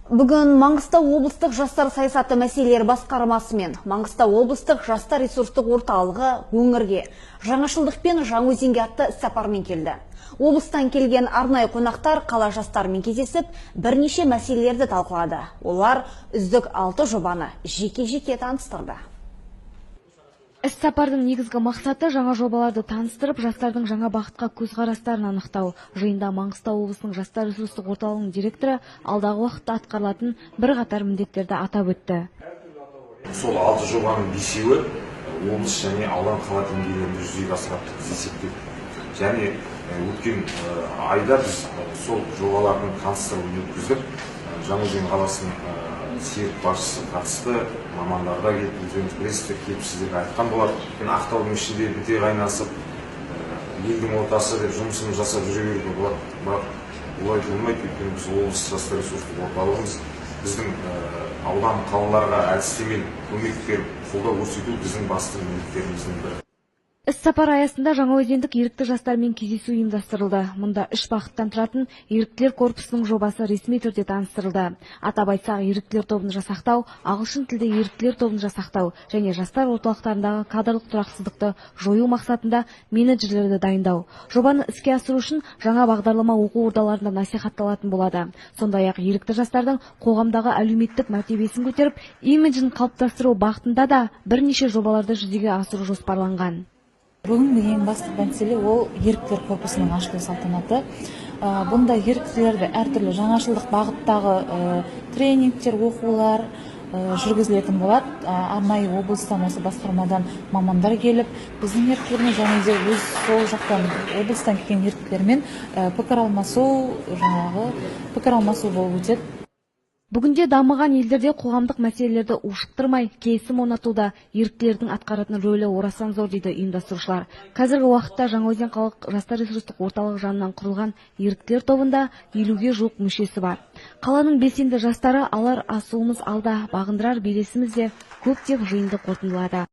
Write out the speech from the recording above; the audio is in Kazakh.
Бүгін Маңғыстау облыстық жастар саясаты мәселелері басқармасы мен Маңғыстау облыстық жастар ресурстық орталығы өңірге жаңашылдық пен Жаңаөзенге атты іс-сапармен келді. Облыстан келген арнайы қонақтар қала жастарымен кездесіп, бірнеше мәселелерді талқылады. Олар үздік 6 жобаны жеке-жеке таныстырды. Іс-сапардың негізгі мақсаты жаңа жобаларды таныстырып, жастардың жаңа бағытқа көзқарастарын анықтау. Жиында Маңғыстау облысының жастар ресурстық орталығының директоры алдағы уақытта атқарылатын бірқатар міндеттерді атап өтті. Сол 6 жобаның 5-еуі облыс және аудан қала деңгейінде жүзеге асырылады деп есептеймін. Және өткен айда біз сол жобалардың таныстырылымын өткіздік. Жаңаөзен қаласының серік басшысы қатысты, мамандарда келіп, өздеріңіз білесіздер, келіп сіздерге айтқан болар. Ақтаудың ішінде біте қайнасып, елдің ортасы деп жұмысын жасап жүре беруге болады. Бірақ олай болмайды, өйткені біз облыс жастар ресурстық орталығымыз, біздің аудан қалаларға әдістемелік көмек беріп, қолдау көрсету біздің басты міндеттеріміздің бірі. Іс-сапар аясында Жаңаөзендік ерікті жастармен кездесу ұйымдастырылды. Мұнда 3 бағыттан тұратын еріктілер корпусының жобасы ресми түрде таныстырылды. Атап айтсақ, еріктілер тобын жасақтау, ағылшын тілді еріктілер тобын жасақтау және жастар орталықтарындағы кадрлық тұрақсыздықты жою мақсатында менеджерлерді дайындау. Жобаны іске асыру үшін жаңа бағдарлама оқу ордаларында насихатталатын болады. Сондай-ақ ерікті жастардың қоғамдағы әлеуметтік мәртебесін көтеріп, имиджін қалыптастыру бағытында да бірнеше жобаларды жүзеге асыру жоспарланған. Бүгінгі ең басты мәселе ол еріктілер корпусының ашылу салтанаты. Бұнда еріктілерді әртүрлі жаңашылдық бағыттағы тренингтер, оқулар жүргізілетін болады. Арнайы облыстан, осы басқармадан мамандар келіп, біздің еріктілермен және де өз сол жақтан облыстан келген еріктілермен пікір алмасу болып өтеді. Бүгінде дамыған елдерде қоғамдық мәселелерді ушықтырмай, келісім орнатуда еріктілердің атқаратын рөлі орасан зор дейді ұйымдастырушылар. Қазіргі уақытта Жаңаөзен қалалық жастар ресурстық орталығы жанынан құрылған еріктілер тобында 50-ге жуық мүшесі бар. Қаланың белсенді жастары алар асуымыз алда, бағындырар белесіміз де көп деп жиынды қорытындылады.